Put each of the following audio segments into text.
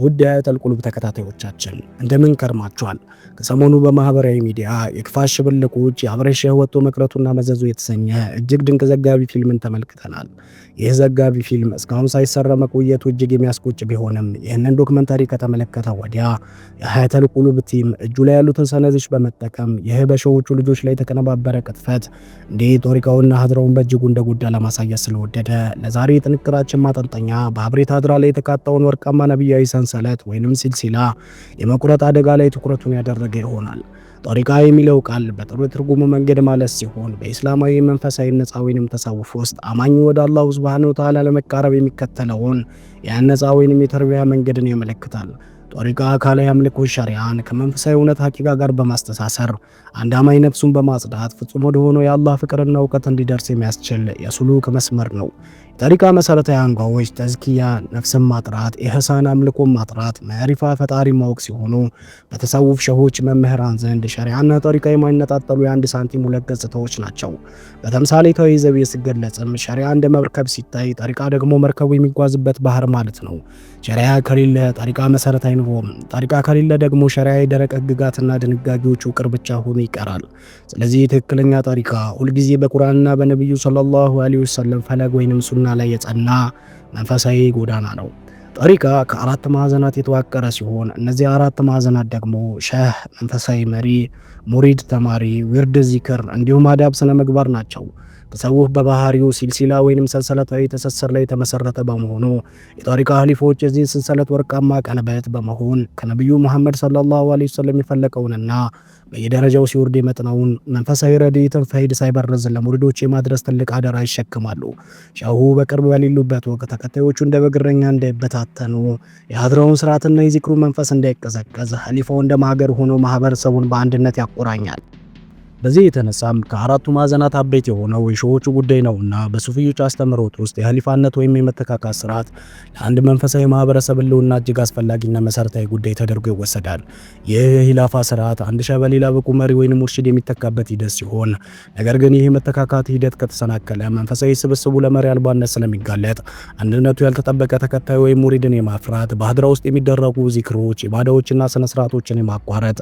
ውድ የአያተል ቁሉብ ተከታታዮቻችን እንደምን ከርማችኋል? ከሰሞኑ በማህበራዊ ሚዲያ የክፋሽ ሽብልቆች የአብሬሽ ወጥቶ መቅረቱና መዘዙ የተሰኘ እጅግ ድንቅ ዘጋቢ ፊልምን ተመልክተናል። ይህ ዘጋቢ ፊልም እስካሁን ሳይሰራ መቆየቱ እጅግ የሚያስቆጭ ቢሆንም ይህንን ዶክመንታሪ ከተመለከተ ወዲያ የአያተል ቁሉብ ቲም እጁ ላይ ያሉትን ሰነዶች በመጠቀም ይህ በሺዎቹ ልጆች ላይ የተቀነባበረ ቅጥፈት እንዴት ጦሪቃውና ሀድራውን በእጅጉ እንደጎዳ ለማሳየት ስለወደደ ለዛሬ የጥንቅራችን ማጠንጠኛ በአብሬት ሀድራ ላይ የተቃጣውን ወርቃማ ነብያዊ ሰንሰለት ወይንም ሲልሲላ የመቁረጥ አደጋ ላይ ትኩረቱን ያደረገ ይሆናል። ጦሪቃ የሚለው ቃል በጥሩ ትርጉሙ መንገድ ማለት ሲሆን በእስላማዊ መንፈሳዊ ነፃ ወይንም ተሳውፍ ውስጥ አማኙ ወደ አላህ ሱብሃነሁ ወተዓላ ለመቃረብ የሚከተለውን የነፃ ወይንም የተርቢያ መንገድን ያመለክታል። ጦሪቃ አካላዊ አምልኮ ሸሪዓን ከመንፈሳዊ እውነት ሐቂቃ ጋር በማስተሳሰር አንድ አማኝ ነፍሱን በማጽዳት ፍጹም ወደ ሆነው የአላህ ፍቅርና እውቀት እንዲደርስ የሚያስችል የሱሉክ መስመር ነው። የጠሪቃ መሰረታዊ አንጓዎች ተዝኪያ፣ ነፍስን ማጥራት፣ ኢህሳን አምልኮን ማጥራት፣ ማዕሪፋ ፈጣሪ ማወቅ ሲሆኑ በተሰውፍ ሸሆች መምህራን ዘንድ ሸሪዓና ጠሪቃ የማይነጣጠሉ የአንድ ሳንቲም ሁለት ገጽታዎች ናቸው። በተምሳሌታዊ ዘይቤ ሲገለጽም ሸሪዓ እንደ መርከብ ሲታይ፣ ጠሪቃ ደግሞ መርከቡ የሚጓዝበት ባህር ማለት ነው። ሸሪዓ ከሌለ ጠሪቃ መሰረት አይኖርም። ጠሪቃ ከሌለ ደግሞ ሸሪዓ የደረቅ ህግጋትና ድንጋጌዎች ውቅር ብቻ ሆኖ ይቀራል። ስለዚህ ትክክለኛ ጠሪቃ ሁልጊዜ በቁርአንና በነብዩ ሰለላሁ ዐለይሂ ወሰለም ፈለግ ወይንም ሱና ላይ የጸና መንፈሳዊ ጎዳና ነው። ጠሪቃ ከአራት ማዕዘናት የተዋቀረ ሲሆን እነዚህ አራት ማዕዘናት ደግሞ ሸህ መንፈሳዊ መሪ፣ ሙሪድ ተማሪ፣ ዊርድ ዚክር እንዲሁም አዳብ ስነ ምግባር ናቸው። ተሰውፍ በባህሪው ሲልሲላ ወይንም ሰንሰለታዊ ትስስር ላይ የተመሰረተ በመሆኑ የጠሪቃ ኸሊፎች የዚህ ሰንሰለት ወርቃማ ቀለበት በመሆን ከነብዩ መሐመድ ሰለላሁ ዐለይሂ ወሰለም የፈለቀውንና በየደረጃው ሲወርድ የመጥነውን መንፈሳዊ ረድኤትን ፈይድ ሳይበረዝ ለሙሪዶች የማድረስ ትልቅ አደራ ይሸክማሉ። ሸሁ በቅርብ በሌሉበት ወቅት ተከታዮቹ እንደ በግረኛ እንዳይበታተኑ፣ የሀድራውን ስርዓትና የዚክሩ መንፈስ እንዳይቀዘቀዝ ኸሊፋው እንደ ማገር ሆኖ ማህበረሰቡን በአንድነት ያቆራኛል። በዚህ የተነሳም ከአራቱ ማዕዘናት አበይት የሆነው የሺዎቹ ጉዳይ ነውና በሱፊዮች አስተምህሮት ውስጥ የኸሊፋነት ወይም የመተካካት ስርዓት ለአንድ መንፈሳዊ ማህበረሰብ ህልውና እጅግ አስፈላጊና መሰረታዊ ጉዳይ ተደርጎ ይወሰዳል። ይህ የሂላፋ ስርዓት አንድ ሸህ በሌላ ብቁ መሪ ወይም ሙርሺድ የሚተካበት ሂደት ሲሆን፣ ነገር ግን ይህ መተካካት ሂደት ከተሰናከለ መንፈሳዊ ስብስቡ ለመሪ አልባነት ስለሚጋለጥ አንድነቱ ያልተጠበቀ ተከታይ ወይም ሙሪድን የማፍራት በሀድራ ውስጥ የሚደረጉ ዚክሮች፣ ኢባዳዎችና ስነ ስርዓቶችን የማቋረጥ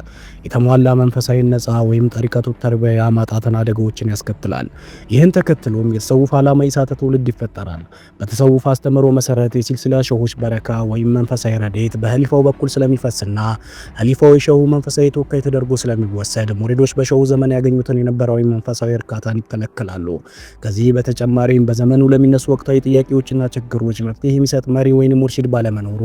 የተሟላ መንፈሳዊ ነፃ ወይም ጠሪቀቱ ተርቢያ ማጣትን አደጋዎችን ያስከትላል። ይህን ተከትሎም የተሰውፍ ዓላማ የሳተ ትውልድ ይፈጠራል። በተሰውፍ አስተምሮ መሰረት የሲልሲላ ሸሆች በረካ ወይም መንፈሳዊ ረድኤት በኸሊፋው በኩል ስለሚፈስና ኸሊፋው የሸሁ መንፈሳዊ ተወካይ ተደርጎ ስለሚወሰድ ሙሪዶች በሸሁ ዘመን ያገኙትን የነበረው መንፈሳዊ እርካታን ይከለከላሉ። ከዚህ በተጨማሪም በዘመኑ ለሚነሱ ወቅታዊ ጥያቄዎችና ችግሮች መፍትሄ የሚሰጥ መሪ ወይም ሙርሺድ ባለመኖሩ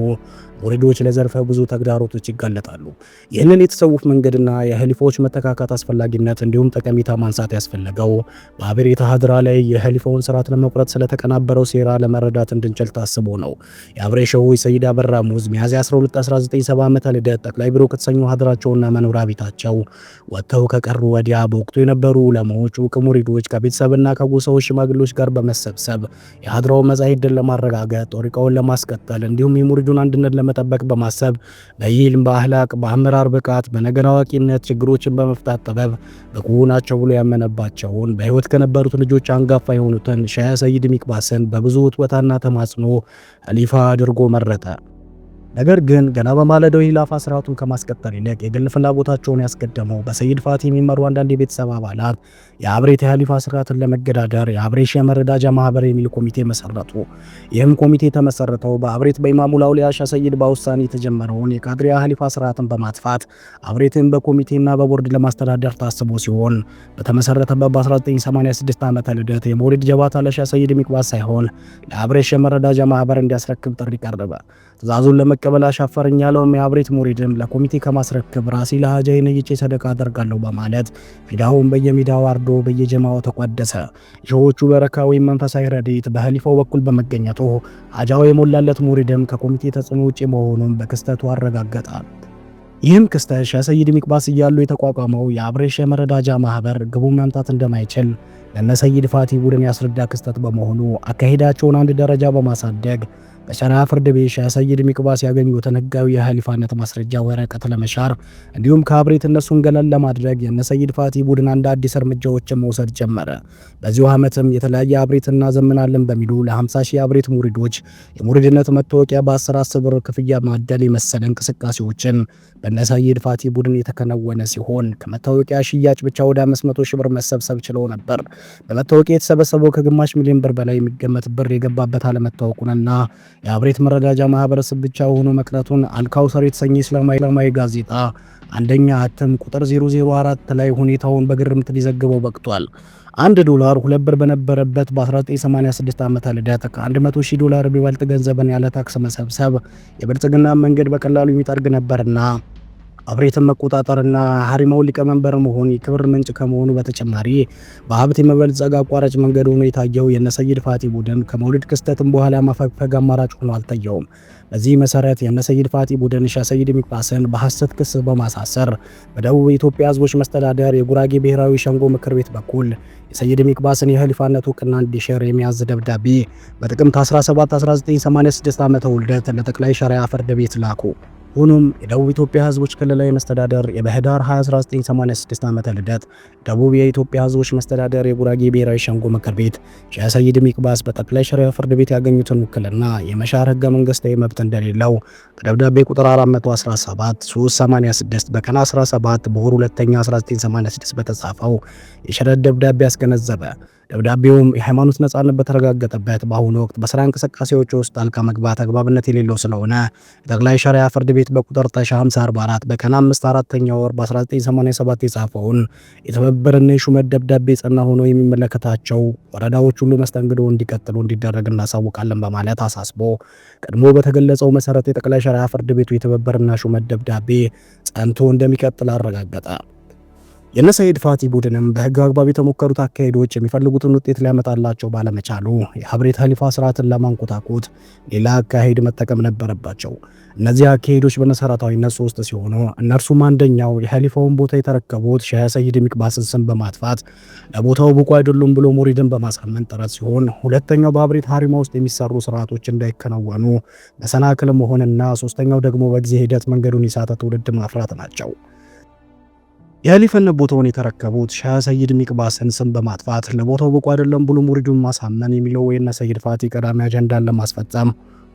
ሙሪዶች ለዘርፈ ብዙ ተግዳሮቶች ይጋለጣሉ። ይህንን የተሰውፍ መንገድና የኸሊፋዎች መተካካት አስፈላጊነት እንዲሁም ጠቀሜታ ማንሳት ያስፈልገው በአብሬት ሀድራ ላይ የኸሊፋውን ስርዓት ለመቁረጥ ስለተቀናበረው ሴራ ለመረዳት እንድንችል ታስቦ ነው። የአብሬት ሸሆች ሰይድ አበራ ሙዝ ሚያዝያ 12 1970 ዓመተ ልደት ጠቅላይ ቢሮ ከተሰኘው ሀድራቸውና መኖሪያ ቤታቸው ወጥተው ከቀሩ ወዲያ በወቅቱ የነበሩ ዑለማዎች፣ ዕውቅ ሙሪዶች ከቤተሰብና ከጎሳዎች ሽማግሌዎች ጋር በመሰብሰብ የሀድራውን መጻኢ ዕድል ለማረጋገጥ ጦሪቃውን ለማስቀጠል እንዲሁም የሙሪዱን አንድነት ለመጠበቅ በማሰብ በኢልም፣ በአህላቅ፣ በአመራር ብቃት፣ በነገር አዋቂነት ችግሮችን በመፍታት ጥበብ ብቁ ናቸው ብሎ ያመነባቸውን በህይወት ከነበሩት ልጆች አንጋፋ የሆኑትን ሸህ ሰይድ ሚቅባስን በብዙ ውትወታና ተማጽኖ ኸሊፋ አድርጎ መረጠ። ነገር ግን ገና በማለዳው ሂላፋ ስርዓቱን ከማስቀጠል ይልቅ የግል ፍላጎታቸውን ያስቀደመው በሰይድ ፋቲ የሚመሩ አንዳንድ የቤተሰብ አባላት የአብሬት የኸሊፋ ስርዓትን ለመገዳደር የአብሬት የመረዳጃ ማህበር የሚል ኮሚቴ መሰረቱ። ይህም ኮሚቴ የተመሰረተው በአብሬት በኢማሙ አውሊያ ሸህ ሰይድ ባውሳኒ የተጀመረውን የቃድሪያ ኸሊፋ ስርዓትን በማጥፋት አብሬትን በኮሚቴና በቦርድ ለማስተዳደር ታስቦ ሲሆን በተመሰረተበት በ1986 ዓመተ ልደት የሙሪድ ጀባታ ለሸህ ሰይድ ሚቅባስ ሳይሆን ለአብሬት የመረዳጃ ማህበር እንዲያስረክብ ጥሪ ቀረበ። ትዕዛዙን ለመቀበል አሻፈረኝ ያለውም የአብሬት ሙሪድም ለኮሚቴ ከማስረክብ ራሴ ለሀጃዬ ነይቼ ሰደቃ አደርጋለሁ በማለት ፊዳውን በየሜዳው አርዶ በየጀማው ተቋደሰ። ሸሆቹ በረካ ወይም መንፈሳዊ ረድኤት በኸሊፋው በኩል በመገኘቱ ሀጃው የሞላለት ሙሪድም ከኮሚቴ ተጽዕኖ ውጪ መሆኑን በክስተቱ አረጋገጠ። ይህም ክስተት ሸህ ሰይድ ሚቅባስ እያሉ የተቋቋመው የአብሬት የመረዳጃ ማህበር ግቡን መምታት እንደማይችል ለነ ሰይድ ፋቲ ቡድን ያስረዳ ክስተት በመሆኑ አካሄዳቸውን አንድ ደረጃ በማሳደግ በሸሪዓ ፍርድ ቤት ሼህ ሰይድ ሚቅባስ ያገኙትን ህጋዊ የኸሊፋነት ማስረጃ ወረቀት ለመሻር እንዲሁም ከአብሬት እነሱን ገለል ለማድረግ የነ ሰይድ ፋቲ ቡድን አንድ አዲስ እርምጃዎችን መውሰድ ጀመረ። በዚሁ ዓመትም የተለያየ አብሬት እናዘምናለን በሚሉ ለ50 ሺህ አብሬት ሙሪዶች የሙሪድነት መታወቂያ በ10 ብር ክፍያ ማደል የመሰለ እንቅስቃሴዎችን በነ ሰይድ ፋቲ ቡድን የተከናወነ ሲሆን ከመታወቂያ ሽያጭ ብቻ ወደ 500 ሺህ ብር መሰብሰብ ችለው ነበር። በመታወቂያ የተሰበሰበው ከግማሽ ሚሊዮን ብር በላይ የሚገመት ብር የገባበት አለመታወቁንና የአብሬት መረዳጃ ማህበረሰብ ብቻ ሆኖ መቅረቱን አልካውሰር የተሰኘ እስላማዊ ጋዜጣ አንደኛ እትም ቁጥር 004 ላይ ሁኔታውን በግርምት ሊዘግበው በቅቷል። $1 2 ብር በነበረበት በ1986 ዓመተ ልደት ከ$100,000 የሚበልጥ ገንዘብን ያለ ታክስ መሰብሰብ የብልጽግና መንገድ በቀላሉ የሚጠርግ ነበርና አብሬትን መቆጣጠርና ሀሪማውን ሊቀመንበር መሆን የክብር ምንጭ ከመሆኑ በተጨማሪ በሀብት የመበልጸግ አቋራጭ መንገድ ሆኖ የታየው የነ ሰይድ ፋቲ ቡድን ከመውሊድ ክስተትም በኋላ ማፈግፈግ አማራጭ ሆኖ አልታየውም። በዚህ መሰረት የነ ሰይድ ፋቲ ቡድን ሼህ ሰይድ ሚቅባስን በሐሰት ክስ በማሳሰር በደቡብ የኢትዮጵያ ሕዝቦች መስተዳደር የጉራጌ ብሔራዊ ሸንጎ ምክር ቤት በኩል የሰይድ ሚቅባስን የኸሊፋነት ዕውቅና እንዲሽር የሚያዝ ደብዳቤ በጥቅምት 17 1986 ዓመተ ውልደት ለጠቅላይ ሸሪዓ ፍርድ ቤት ላኩ። ሆኖም የደቡብ ኢትዮጵያ ሕዝቦች ክልላዊ መስተዳደር የበህዳር 1986 ዓመተ ልደት ደቡብ የኢትዮጵያ ሕዝቦች መስተዳደር የጉራጌ ብሔራዊ ሸንጎ ምክር ቤት ሼህ ሰይድ ሚቅባስ በጠቅላይ ሸሪዓ ፍርድ ቤት ያገኙትን ውክልና የመሻር ህገ መንግስታዊ መብት እንደሌለው በደብዳቤ ቁጥር 417 386 በቀን 17 በወር 2ኛ 1986 በተጻፈው የሽረት ደብዳቤ አስገነዘበ። ደብዳቤውም የሃይማኖት ነጻነት በተረጋገጠበት በአሁኑ ወቅት በስራ እንቅስቃሴዎች ውስጥ ጣልቃ መግባት አግባብነት የሌለው ስለሆነ ጠቅላይ ሸሪዓ ፍርድ ቤት በቁጥር 5044 በቀን 5/4ኛ ወር በ1987 የጻፈውን የተባበረና የሹመት ደብዳቤ ጸና ሆኖ የሚመለከታቸው ወረዳዎች ሁሉ መስተንግዶ እንዲቀጥሉ እንዲደረግ እናሳውቃለን በማለት አሳስቦ ቀድሞ በተገለጸው መሰረት የጠቅላይ ሸሪዓ ፍርድ ቤቱ የተባበረና ሹመት ደብዳቤ ጸንቶ እንደሚቀጥል አረጋገጠ። የነ ሰይድ ፋቲ ቡድንም በህግ አግባብ የተሞከሩት አካሄዶች የሚፈልጉትን ውጤት ሊያመጣላቸው ባለመቻሉ የአብሬት ኸሊፋ ስርዓትን ለማንኮታኮት ሌላ አካሄድ መጠቀም ነበረባቸው። እነዚህ አካሄዶች በመሰረታዊነት 3 ሲሆኑ እነርሱም አንደኛው የኸሊፋውን ቦታ የተረከቡት ሼህ ሰይድ ሚቅባስን ስም በማጥፋት ለቦታው ብቁ አይደሉም ብሎ ሙሪድን በማሳመን ጥረት ሲሆን፣ ሁለተኛው በአብሬት ሀሪማ ውስጥ የሚሰሩ ስርዓቶች እንዳይከናወኑ መሰናክል መሆንና ሶስተኛው ደግሞ በጊዜ ሂደት መንገዱን የሳተ ትውልድ ማፍራት ናቸው። የኸሊፋነት ቦታውን የተረከቡት ሼህ ሰይድ ሚቅባስን ስም በማጥፋት ለቦታው ብቁ አይደለም ብሎ ሙሪዱን ማሳመን የሚለው የነ ሰይድ ፋቲ ቀዳሚ አጀንዳን ለማስፈጸም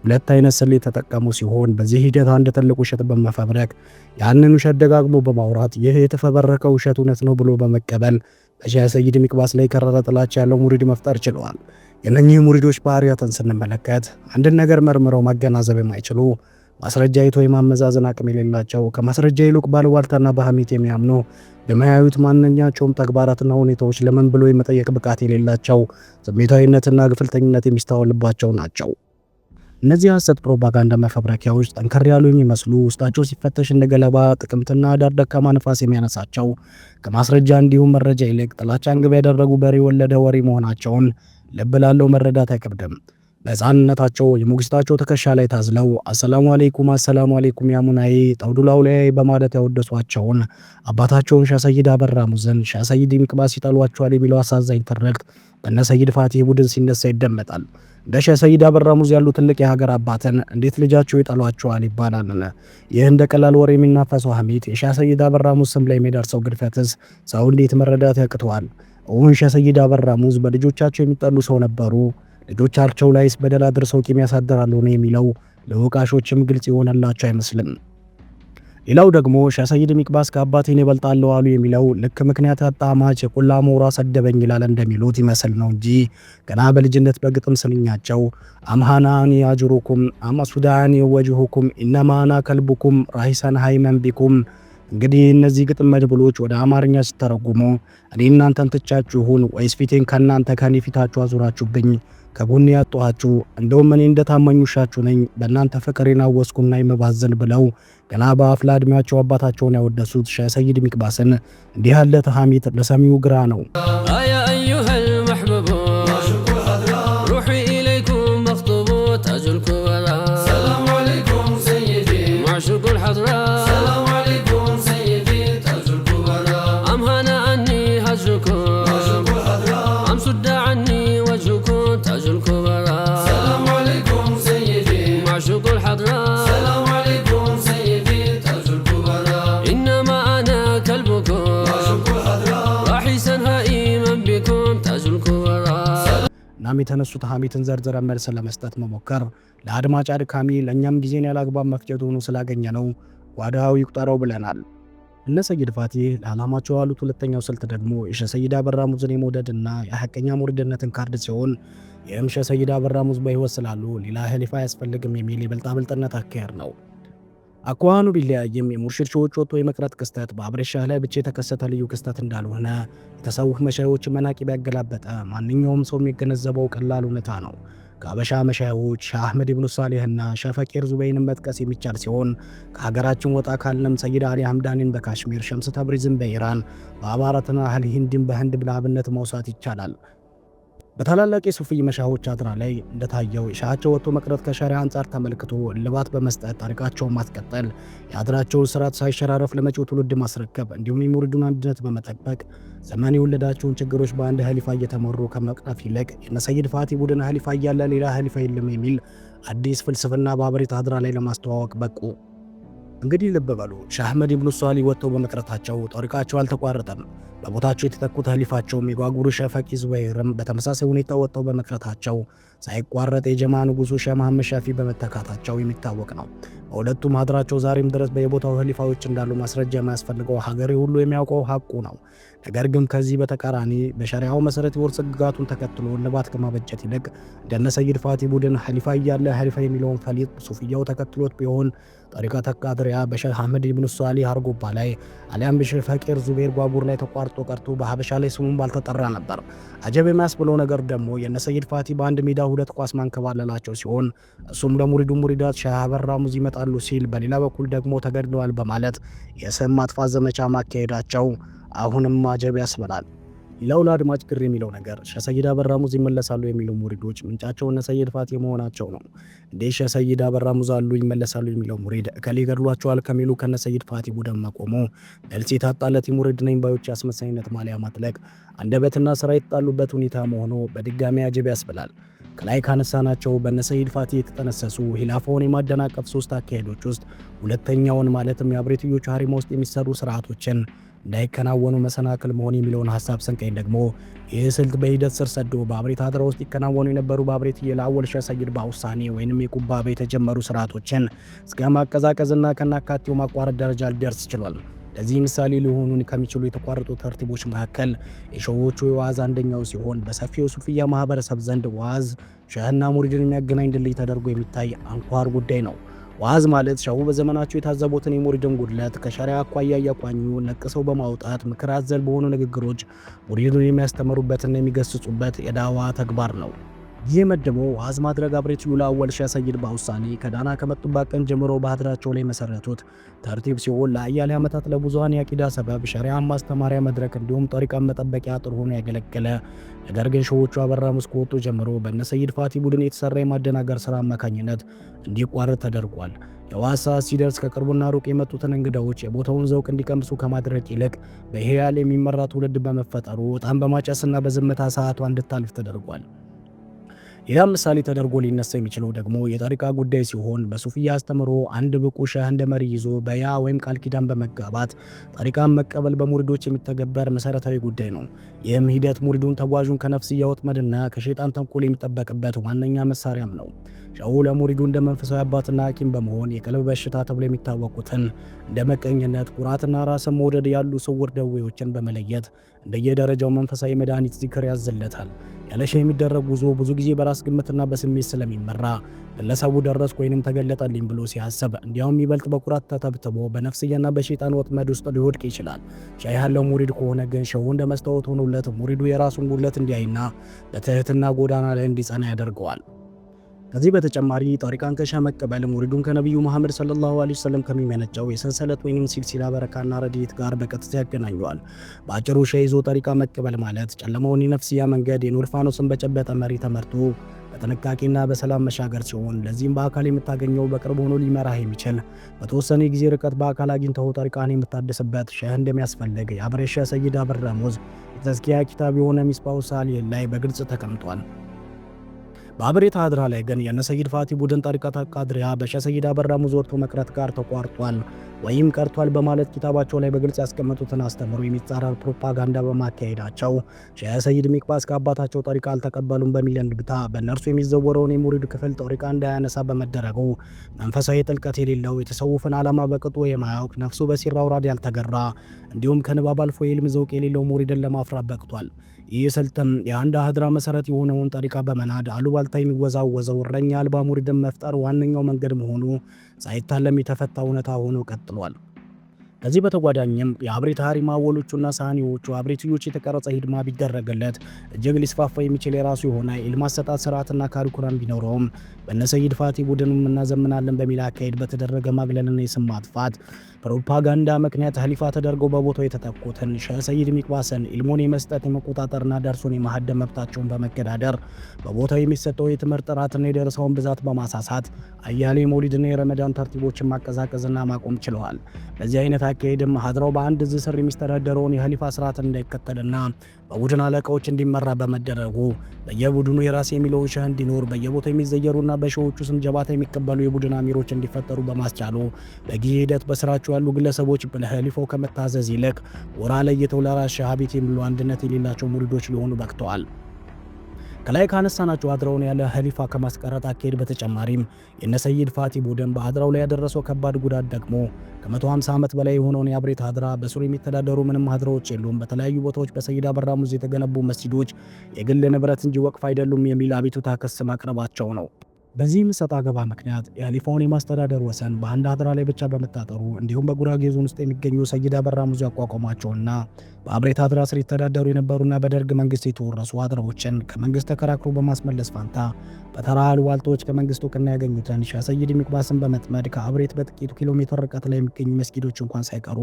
ሁለት አይነት ስሌት ተጠቀሙ ሲሆን በዚህ ሂደት አንድ ትልቅ ውሸት በመፈብረክ ያንን ውሸት ደጋግሞ በማውራት ይህ የተፈበረከው ውሸት እውነት ነው ብሎ በመቀበል በሼህ ሰይድ ሚቅባስ ላይ ከረረ ጥላቻ ያለው ሙሪድ መፍጠር ችለዋል። የነኚህ ሙሪዶች ባህሪያትን ስንመለከት አንድን ነገር መርምረው ማገናዘብ የማይችሉ ማስረጃ አይቶ የማመዛዘን አቅም የሌላቸው ከማስረጃ ይልቅ ባሉባልታና በሐሜት የሚያምኑ በማያዩት ማንኛቸውም ተግባራትና ሁኔታዎች ለምን ብሎ የመጠየቅ ብቃት የሌላቸው ስሜታዊነትና ግፍልተኝነት የሚስተዋልባቸው ናቸው። እነዚህ ሐሰት ፕሮፓጋንዳ መፈብረኪያዎች ጠንከር ያሉ የሚመስሉ ውስጣቸው ሲፈተሽ እንደ ገለባ ጥቅምትና ዳር ደካማ ንፋስ የሚያነሳቸው ከማስረጃ እንዲሁም መረጃ ይልቅ ጥላቻን ግብ ያደረጉ በሬ ወለደ ወሬ መሆናቸውን ልብ ላለው መረዳት አይከብድም። በሕፃንነታቸው የሞግዚታቸው ትከሻ ላይ ታዝለው አሰላሙ አለይኩም ያሙናዬ ጠውዱላው ላይ በማለት ያወደሷቸውን አባታቸውን ሼህ ሰይድ አበራ ሙዘን ሼህ ሰይድ ሚቅባስ ይጠሏቸዋል የሚለው አሳዛኝ ትርክት በነ ሰይድ ፋቲ ቡድን ሲነሳ ይደመጣል። እንደ ሼህ ሰይድ አበራ ሙዝ ያሉ ትልቅ የሀገር አባትን እንዴት ልጃቸው ይጠሏቸዋል ይባላል። ይህ እንደ ቀላል ወሬ የሚናፈሰው ሐሜት የሼህ ሰይድ አበራ ሙዝ ስም ላይ የሚደርሰው ግድፈትስ ሰው እንዴት መረዳት ያቅተዋል? እውን ሼህ ሰይድ አበራ ሙዝ በልጆቻቸው የሚጠሉ ሰው ነበሩ? ልጆቻቸው ላይስ በደል አድርሰው ቂም ያሳደራሉ ነው የሚለው ለወቃሾችም ግልጽ የሆነላቸው አይመስልም። ሌላው ደግሞ ሼህ ሰይድ ሚቅባስ ከአባቴን ይበልጣሉ አሉ የሚለው ልክ ምክንያት አጣማች የቆላ ሞራ ሰደበኝ ይላል እንደሚሉት ይመስል ነው እንጂ ገና በልጅነት በግጥም ስንኛቸው አምሃናኒ አጅሩኩም አማሱዳኒ ወጅሁኩም ኢነማና ከልቡኩም ራሂሰን ሃይመን ቢኩም። እንግዲህ እነዚህ ግጥም መድብሎች ወደ አማርኛ ሲተረጉሙ እኔ እናንተን ትቻችሁን ወይስ ፊቴን ከናንተ ከኔ ፊታችሁ አዙራችሁብኝ ከጎኔ ያጧችሁ እንደውም እኔ እንደታመኙ ሻችሁ ነኝ በእናንተ ፍቅር የናወስኩና የመባዘን ብለው ገና በአፍላ ዕድሜያቸው አባታቸውን ያወደሱት ሼህ ሰይድ ሚቅባስን እንዲህ ያለ ተሐሚት ለሰሚው ግራ ነው። እናም የተነሱት ሐሜትን ዘርዝረን መልስ ለመስጠት መሞከር ለአድማጭ አድካሚ፣ ለእኛም ጊዜን ያላግባብ መፍጀት ሆኖ ስላገኘ ነው ጓዳው ይቁጠረው ብለናል። እነ ሰይድ ፋቲህ ለዓላማቸው ያሉት ሁለተኛው ስልት ደግሞ የሼህ ሰይድ አበራ ሙዝን የመውደድና የሐቀኛ ሙሪድነትን ካርድ ሲሆን ይህም ሼህ ሰይድ አበራ ሙዝ በሕይወት ስላሉ ሌላ ኸሊፋ አያስፈልግም የሚል የብልጣብልጥነት አካሄድ ነው። አኳኋኑ ቢለያይም የሙርሺድ ሾዎች ወጥቶ የመቅረት ክስተት በአብሬሽ ሻህ ላይ ብቻ የተከሰተ ልዩ ክስተት እንዳልሆነ የተሰውፍ መሻዮች መናቂብ ያገላበጠ ማንኛውም ሰው የሚገነዘበው ቀላል እውነታ ነው። ከአበሻ መሻዮች ሻህ አህመድ ኢብኑ ሷሊህና ሻህ ፈቂር ዙበይንን መጥቀስ የሚቻል ሲሆን ከሀገራችን ወጣ ካልንም ሰይድ አሊ ሐምዳኒን በካሽሚር፣ ሸምስ ተብሪዝን በኢራን፣ በአባራትና አህል ሂንድን በህንድ ብለአብነት ማውሳት ይቻላል። በታላላቅ የሱፊይ መሻሆች አድራ ላይ እንደታየው የሻሃቸው ወጥቶ መቅረት ከሸሪዓ አንጻር ተመልክቶ እልባት በመስጠት ታሪካቸውን ማስቀጠል፣ የአድራቸውን ስርዓት ሳይሸራረፍ ለመጪው ትውልድ ማስረከብ እንዲሁም የሙሪዱን አንድነት በመጠበቅ ዘመን የወለዳቸውን ችግሮች በአንድ ኸሊፋ እየተመሩ ከመቅረፍ ይልቅ የነ ሰይድ ፋቲ ቡድን ኸሊፋ እያለ ሌላ ኸሊፋ የለም የሚል አዲስ ፍልስፍና በአብሬት አድራ ላይ ለማስተዋወቅ በቁ። እንግዲህ ልብ በሉ፣ ሻህ አህመድ ኢብኑ ሷሊህ ወጥተው በመቅረታቸው ጣሪቃቸው አልተቋረጠም። በቦታቸው የተተኩት ኸሊፋቸው የጓጉሩ ሼህ ፈቂ ዙበይርም በተመሳሳይ ሁኔታ ወጥተው በመቅረታቸው ሳይቋረጥ የጀማ ንጉሱ ሼህ መሐመድ ሻፊ በመተካታቸው የሚታወቅ ነው። በሁለቱም ሀገራቸው ዛሬም ድረስ በየቦታው ኸሊፋዎች እንዳሉ ማስረጃ የማያስፈልገው ሀገሬ ሁሉ የሚያውቀው ሀቁ ነው። ነገር ግን ከዚህ በተቃራኒ በሸሪዓው መሰረት የውርስ ሕግጋቱን ተከትሎ እልባት ከማበጀት ይልቅ እንደነ ሰይድ ፋቲ ቡድን ኸሊፋ እያለ ኸሊፋ የሚለውን ፈሊጥ ሱፊያው ተከትሎት ቢሆን ጠሪቃ ተቃድሪያ በሼህ አህመድ ኢብኑ ሷሊህ አርጎባ ላይ አሊያም በሼህ ፈቂር ዙበይር ጓጉር ላይ ተቋርጦ ቀርቶ በሀበሻ ላይ ስሙን ባልተጠራ ነበር። አጀብ የሚያስብለው ነገር ደግሞ የነ ሰይድ ፋቲ በአንድ ሜዳ ሁለት ኳስ ማንከባለላቸው ሲሆን እሱም ለሙሪዱ ሙሪዳት ሼህ አበራ ሙዝ ይመጣሉ ሲል፣ በሌላ በኩል ደግሞ ተገድለዋል በማለት የስም ማጥፋት ዘመቻ ማካሄዳቸው አሁንም አጀብ ያስብላል። ሌላው ለአድማጭ ግር የሚለው ነገር ሼህ ሰይድ አበራ ሙዝ ይመለሳሉ የሚሉ ሙሪዶች ምንጫቸው እነ ሰይድ ፋቲ መሆናቸው ነው። እንዴ ሼህ ሰይድ አበራ ሙዝ አሉ ይመለሳሉ የሚለው ሙሪድ እከሌ ገድሏቸዋል ከሚሉ ከነ ሰይድ ፋቲ ቡድን መቆሙ መልስ የታጣለት የሙሪድ ነኝ ባዮች አስመሳይነት ማሊያ ማጥለቅ አንደበትና ስራ የተጣሉበት ሁኔታ መሆኑ በድጋሚ አጀብ ያስብላል። ከላይ ካነሳናቸው በነ ሰይድ ፋቲ የተጠነሰሱ ሂላፋውን የማደናቀፍ ሶስት አካሄዶች ውስጥ ሁለተኛውን ማለትም የአብሬትዮቹ ሀሪማ ውስጥ የሚሰሩ ስርዓቶችን እንዳይከናወኑ መሰናክል መሆን የሚለውን ሐሳብ ስንቀኝ ደግሞ ይህ ስልት በሂደት ስር ሰዶ በአብሬት አድራ ውስጥ ይከናወኑ የነበሩ በአብሬት የላወል ሼህ ሰይድ ባውሳኒ ወይንም የቁባ የተጀመሩ ስርዓቶችን እስከ ማቀዛቀዝና ከናካቴው ማቋረጥ ደረጃ ሊደርስ ችሏል። ለዚህ ምሳሌ ሊሆኑን ከሚችሉ የተቋረጡ ተርቲቦች መካከል የሸዎቹ የዋዝ አንደኛው ሲሆን በሰፊው ሱፊያ ማህበረሰብ ዘንድ ዋዝ ሼህና ሙሪድን የሚያገናኝ ድልድይ ተደርጎ የሚታይ አንኳር ጉዳይ ነው። ዋዝ ማለት ሸሁ በዘመናቸው የታዘቡትን የሙሪድን ጉድለት ከሸሪዓ አኳያ እያቋኙ ነቅሰው በማውጣት ምክር አዘል በሆኑ ንግግሮች ሙሪዱን የሚያስተምሩበትና የሚገስጹበት የዳዋ ተግባር ነው። ይህ መደሞ ዋዝ ማድረግ አብሬትዩ ለአወል ሼህ ሰይድ ባውሳኒ ከዳና ከመጡባት ቀን ጀምሮ በሀድራቸው ላይ መሰረቱት ተርቲብ ሲሆን ለአያሌ ዓመታት ለብዙሃን የአቂዳ ሰበብ ሸሪዓን ማስተማሪያ መድረክ እንዲሁም ጠሪቃን መጠበቂያ አጥር ሆኖ ያገለገለ፣ ነገር ግን ሸዎቹ አበራ ሙዝ ከወጡ ጀምሮ በነ ሰይድ ፋቲ ቡድን የተሰራ የማደናገር ስራ አማካኝነት እንዲቋረጥ ተደርጓል። የዋሳ ሲደርስ ከቅርቡና ሩቅ የመጡትን እንግዳዎች የቦታውን ዘውቅ እንዲቀምሱ ከማድረግ ይልቅ በሂያል የሚመራ ትውልድ በመፈጠሩ ዕጣን በማጨስና በዝምታ ሰዓቷ እንድታልፍ ተደርጓል። ሌላ ምሳሌ ተደርጎ ሊነሳ የሚችለው ደግሞ የጠሪቃ ጉዳይ ሲሆን በሱፊያ አስተምሮ አንድ ብቁ ሼህ እንደ መሪ ይዞ በያ ወይም ቃል ኪዳን በመጋባት ጠሪቃን መቀበል በሙሪዶች የሚተገበር መሰረታዊ ጉዳይ ነው። ይህም ሂደት ሙሪዱን ተጓዡን ከነፍስያ ወጥመድና ከሸይጣን ተንኮል የሚጠበቅበት ዋነኛ መሳሪያም ነው። ሸሁ ለሙሪዱ እንደ መንፈሳዊ አባትና ሐኪም በመሆን የቀልብ በሽታ ተብሎ የሚታወቁትን እንደ መቀኝነት፣ ኩራትና ራስን መውደድ ያሉ ስውር ደዌዎችን በመለየት እንደየደረጃው መንፈሳዊ መድኃኒት ዚክር ያዝለታል። ያለ ሼህ የሚደረግ ጉዞ ብዙ ጊዜ በራስ ግምትና በስሜት ስለሚመራ ግለሰቡ ደረስኩ ወይንም ተገለጠልኝ ብሎ ሲያስብ እንዲያውም ይበልጥ በኩራት ተተብትቦ በነፍስያና በሸይጣን ወጥመድ ውስጥ ሊወድቅ ይችላል። ሼህ ያለው ሙሪድ ከሆነ ግን ሸሁ እንደ መስታወት ሆኖለት ሙሪዱ የራሱን ጉድለት እንዲያይና በትህትና ጎዳና ላይ እንዲጸና ያደርገዋል። ከዚህ በተጨማሪ ጠሪቃን ከሼህ መቀበል ሙሪዱን ከነቢዩ መሐመድ ሰለላሁ ዐለይሂ ወሰለም ከሚመነጨው የሰንሰለት ወይንም ሲልሲላ በረካና ረድኤት ጋር በቀጥታ ያገናኘዋል። በአጭሩ ሼህ ይዞ ጠሪቃ መቀበል ማለት ጨለማውን የነፍስያ መንገድ የኑር ፋኖስን በጨበጠ መሪ ተመርቶ በጥንቃቄና በሰላም መሻገር ሲሆን ለዚህም በአካል የምታገኘው በቅርብ ሆኖ ሊመራህ የሚችል በተወሰነ ጊዜ ርቀት በአካል አግኝተው ጠሪቃን የምታደስበት ሼህ እንደሚያስፈልግ የአብሬት ሼህ ሰይድ አበራ ሙዝ የተዝኪያ ኪታብ የሆነ ሚስባሁ ሳሊህ ላይ በግልጽ ተቀምጧል። በአብሬት ሀድራ ላይ ግን የነ ሰይድ ፋቲ ቡድን ጠሪቀት ቃድሪያ በሼህ ሰይድ አበራ ሙዝ ወጥቶ መቅረት ጋር ተቋርጧል ወይም ቀርቷል በማለት ኪታባቸው ላይ በግልጽ ያስቀመጡትን አስተምሮ የሚጻረር ፕሮፓጋንዳ በማካሄዳቸው ሼህ ሰይድ ሚቅባስ ከአባታቸው ጠሪቃ አልተቀበሉም በሚል እንድምታ በእነርሱ የሚዘወረውን የሙሪድ ክፍል ጠሪቃ እንዳያነሳ በመደረጉ መንፈሳዊ ጥልቀት የሌለው የተሰውፍን ዓላማ በቅጡ የማያውቅ ነፍሱ በሲራ አውራድ ያልተገራ እንዲሁም ከንባብ አልፎ የዕልም ዘውቅ የሌለው ሙሪድን ለማፍራት በቅቷል። ይህ ስልትም የአንድ ሀድራ መሰረት የሆነውን ጠሪቃ በመናድ አሉባልታ የሚወዛወዘው እረኛ አልባ ሙሪድን መፍጠር ዋነኛው መንገድ መሆኑ ሳይታለም የተፈታ እውነታ ሆኖ ቀጥሏል። ከዚህ በተጓዳኝም የአብሬት ሀሪማ አወሎቹና ሳህኒዎቹ አብሬትዮች የተቀረጸ ሂድማ ቢደረግለት እጅግ ሊስፋፋ የሚችል የራሱ የሆነ ኢልም አሰጣጥ ስርዓትና ካሪኩለም ቢኖረውም በነ ሰይድ ፋቲ ቡድንም እናዘምናለን በሚል አካሄድ በተደረገ ማግለልና የስም ማጥፋት ፕሮፓጋንዳ ምክንያት ኸሊፋ ተደርገው በቦታው የተተኩትን ሼህ ሰይድ ሚቅባስን ኢልሙን የመስጠት የመቆጣጠርና ደርሶን የማህደም መብታቸውን በመገዳደር በቦታው የሚሰጠው የትምህርት ጥራትና የደረሰውን ብዛት በማሳሳት አያሌ የመውሊድና የረመዳን ተርቲቦችን ማቀዛቀዝና ማቆም ችለዋል። በዚህ አይነት አካሄድም ሀድራው በአንድ እዝ ስር የሚስተዳደረውን የኸሊፋ ስርዓትን እንዳይከተልና በቡድን አለቃዎች እንዲመራ በመደረጉ በየቡድኑ የራስ የሚለው ሼህ እንዲኖር በየቦታው የሚዘየሩና በሺዎቹ ስም ጀባታ የሚቀበሉ የቡድን አሚሮች እንዲፈጠሩ በማስቻሉ በጊዜ ሂደት በስራቸው ያሉ ግለሰቦች ለኸሊፋው ከመታዘዝ ይልቅ ወራ ለይተው ለራስ ሼህ ሀቢት የሚሉ አንድነት የሌላቸው ሙሪዶች ሊሆኑ በቅተዋል። ከላይ ካነሳናቸው ሀድራውን ያለ ኸሊፋ ከማስቀረት አካሄድ በተጨማሪም የነ ሰይድ ፋቲ ቡድን በሀድራው ላይ ያደረሰው ከባድ ጉዳት ደግሞ ከ150 ዓመት በላይ የሆነውን የአብሬት ሀድራ በስሩ የሚተዳደሩ ምንም ሀድራዎች የሉም፣ በተለያዩ ቦታዎች በሰይድ አበራ ሙዝ የተገነቡ መስጂዶች የግል ንብረት እንጂ ወቅፍ አይደሉም የሚል አቤቱታ ክስ ማቅረባቸው ነው። በዚህ ሰጣ ገባ ምክንያት የኸሊፋውን የማስተዳደር ወሰን በአንድ ሀድራ ላይ ብቻ በመታጠሩ እንዲሁም በጉራጌ ዞን ውስጥ የሚገኙ ሰይድ አበራ ሙዝ ያቋቋሟቸውና በአብሬት ሀድራ ስር የተዳደሩ የነበሩና በደርግ መንግስት የተወረሱ ሀድራዎችን ከመንግስት ተከራክሮ በማስመለስ ፋንታ በተራ አሉባልታዎች ከመንግስት እውቅና ያገኙትን ሼህ ሰይድ ሚቅባስን በመጥመድ ከአብሬት በጥቂቱ ኪሎ ሜትር ርቀት ላይ የሚገኙ መስጊዶች እንኳን ሳይቀሩ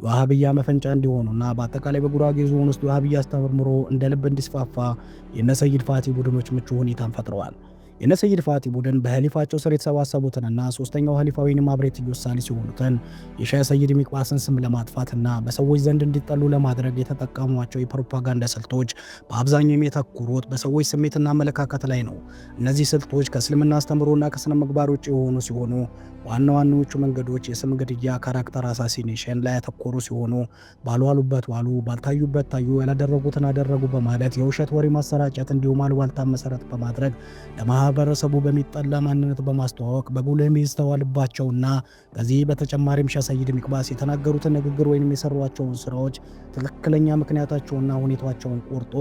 የዋሃብያ መፈንጫ እንዲሆኑና በአጠቃላይ በጉራጌ ዞን ውስጥ የዋሃብያ አስተምህሮ እንደ ልብ እንዲስፋፋ የነ ሰይድ ፋቲ ቡድኖች ምቹ ሁኔታን ፈጥረዋል። የነ ሰይድ ፋቲ ቡድን በኸሊፋቸው ስር የተሰባሰቡትንና ሶስተኛው ኸሊፋ ወይንም አብሬትዮች ሳሊስ የሆኑትን የሼህ ሰይድ ሚቅባስን ስም ለማጥፋትና በሰዎች ዘንድ እንዲጠሉ ለማድረግ የተጠቀሟቸው የፕሮፓጋንዳ ስልቶች በአብዛኛው የሚያተኩሩት በሰዎች ስሜትና አመለካከት ላይ ነው። እነዚህ ስልቶች ከእስልምና አስተምህሮና ከስነ ምግባር ውጭ የሆኑ ሲሆኑ ዋና ዋናዎቹ መንገዶች የስም ግድያ፣ ካራክተር አሳሲኔሽን ላይ ያተኮሩ ሲሆኑ ባልዋሉበት ዋሉ፣ ባልታዩበት ታዩ፣ ያላደረጉትን አደረጉ በማለት የውሸት ወሬ ማሰራጨት እንዲሁም አሉባልታን መሰረት በማድረግ ለማህበረሰቡ በሚጠላ ማንነት በማስተዋወቅ በጉልህ የሚስተዋልባቸውና ከዚህ በተጨማሪም ሼህ ሰይድ ሚቅባስ የተናገሩትን ንግግር ወይም የሰሯቸውን ስራዎች ትክክለኛ ምክንያታቸውና ሁኔታቸውን ቆርጦ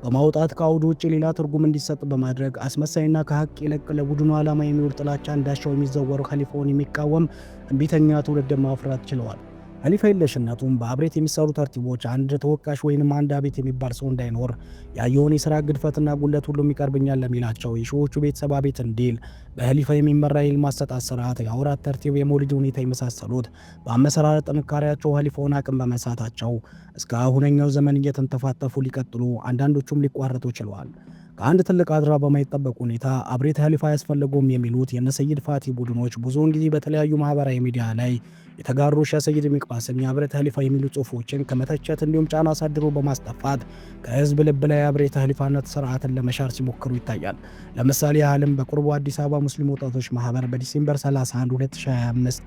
በማውጣት ከአውዱ ውጭ ሌላ ትርጉም እንዲሰጥ በማድረግ አስመሳይና ከሀቅ ይልቅ ለቡድኑ ዓላማ የሚውል ጥላቻ እንዳሻው የሚዘወሩ ኸሊፋውን የሚቃወም እምቢተኛ ትውልድ ማፍራት ችለዋል። ኸሊፋ የለሽነቱም በአብሬት የሚሰሩ ተርቲቦች አንድ ተወቃሽ ወይንም አንድ አቤት የሚባል ሰው እንዳይኖር ያየውን የሥራ ግድፈትና ጉለት ሁሉም ይቀርብኛል ለሚላቸው የሺዎቹ ቤተሰብ አቤት እንዲል በኸሊፋ የሚመራ የኢልም አሰጣጥ ስርዓት፣ የአውራት ተርቲብ፣ የመውሊድ ሁኔታ የመሳሰሉት በአመሰራረት ጥንካሬያቸው ኸሊፋውን አቅም በመሳታቸው እስከ አሁነኛው ዘመን እየተንተፋተፉ ሊቀጥሉ አንዳንዶቹም ሊቋረጡ ችለዋል። ከአንድ ትልቅ ሀድራ በማይጠበቅ ሁኔታ አብሬት ኸሊፋ አያስፈልገውም የሚሉት የነ ሰይድ ፋቲ ቡድኖች ብዙውን ጊዜ በተለያዩ ማህበራዊ ሚዲያ ላይ የተጋሩ ሼህ ሰይድ ሚቅባስን የአብሬት ኸሊፋ የሚሉ ጽሁፎችን ከመተቸት እንዲሁም ጫና አሳድሮ በማስጠፋት ከህዝብ ልብ ላይ የአብሬት ኸሊፋነት ስርዓትን ለመሻር ሲሞክሩ ይታያል። ለምሳሌ ያህልም በቅርቡ አዲስ አበባ ሙስሊም ወጣቶች ማህበር በዲሴምበር 31 2025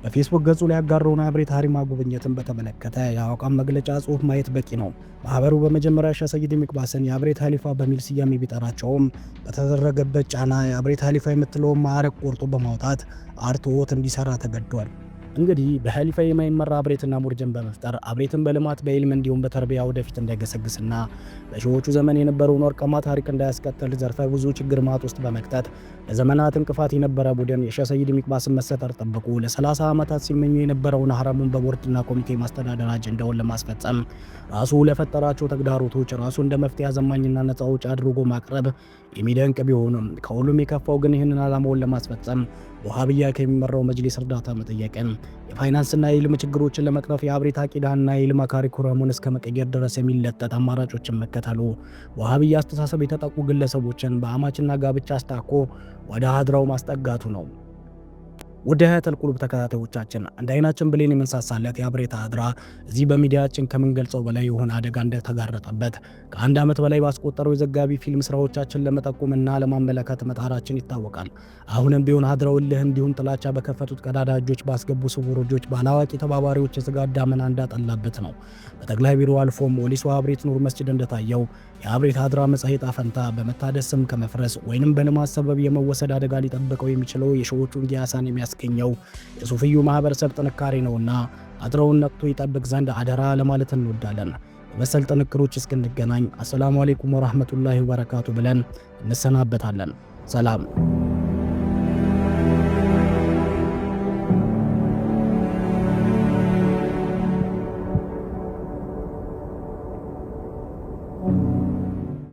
በፌስቡክ ገጹ ላይ ያጋራውን አብሬት ሀሪማ ጉብኝትን በተመለከተ የአቋም መግለጫ ጽሁፍ ማየት በቂ ነው። ማህበሩ በመጀመሪያ ሼህ ሰይድ ሚቅባስን የአብሬት ኸሊፋ በሚል ስያሜ ቢጠራቸውም በተደረገበት ጫና የአብሬት ኸሊፋ የምትለውን ማዕረግ ቆርጦ በማውጣት አርትዖት እንዲሰራ ተገዷል። እንግዲህ በኸሊፋ የማይመራ አብሬትና ሙርጅን በመፍጠር አብሬትን በልማት በኢልም እንዲሁም በተርቢያ ወደፊት እንዳይገሰግስና በሺዎቹ ዘመን የነበረውን ወርቃማ ታሪክ እንዳያስቀጥል ዘርፈ ብዙ ችግር ማጥ ውስጥ በመክተት ለዘመናት እንቅፋት የነበረ ቡድን የሼህ ሰይድ ሚቅባስን መሰጠር ጠብቁ ለ30 ዓመታት ሲመኙ የነበረውን ሐረሙን በቦርድና ኮሚቴ ማስተዳደር አጀንዳውን ለማስፈጸም ራሱ ለፈጠራቸው ተግዳሮቶች ራሱ እንደ መፍትሄ አዘማኝና ነፃ አውጪ አድርጎ ማቅረብ የሚደንቅ ቢሆንም ከሁሉም የከፋው ግን ይህንን ዓላማውን ለማስፈጸም ወሃብያ ከሚመራው መጅሊስ እርዳታ መጠየቅን፣ የፋይናንስና የኢልም ችግሮችን ለመቅረፍ የአብሬት አቂዳና የኢልም ካሪኩለሙን እስከ መቀየር ድረስ የሚለጠጥ አማራጮችን መከተሉ ወሃብያ አስተሳሰብ የተጠቁ ግለሰቦችን በአማችና ጋብቻ አስታኮ ወደ ሀድራው ማስጠጋቱ ነው። ወደ ሀያተል ቁሉብ ተከታታዮቻችን እንደ አይናችን ብሌን የምንሳሳለት የአብሬት አድራ እዚህ በሚዲያችን ከምንገልጸው በላይ የሆነ አደጋ እንደተጋረጠበት ከአንድ ዓመት በላይ ባስቆጠረው የዘጋቢ ፊልም ስራዎቻችን ለመጠቆምና ለማመለከት መጣራችን ይታወቃል። አሁንም ቢሆን አድራው እልህ እንዲሁም ጥላቻ በከፈቱት ቀዳዳ እጆች ባስገቡ ስውር እጆች ባላዋቂ ተባባሪዎች የስጋት ዳመና እንዳጠላበት ነው። በጠቅላይ ቢሮ አልፎም ወሊሶ አብሬት ኑር መስጂድ እንደታየው የአብሬት አድራ መጻኢ ዕጣ ፈንታ በመታደስ ስም ከመፍረስ ወይንም በልማት ሰበብ የመወሰድ አደጋ ሊጠብቀው የሚችለው የሺዎቹን ጊያሳን የሚያስገኘው የሱፍዩ ማህበረሰብ ጥንካሬ ነውና አድራውን ነቅቶ ይጠብቅ ዘንድ አደራ ለማለት እንወዳለን። በመሰል ጥንክሮች እስክንገናኝ አሰላሙ አለይኩም ወራህመቱላሂ ወበረካቱ ብለን እንሰናበታለን። ሰላም።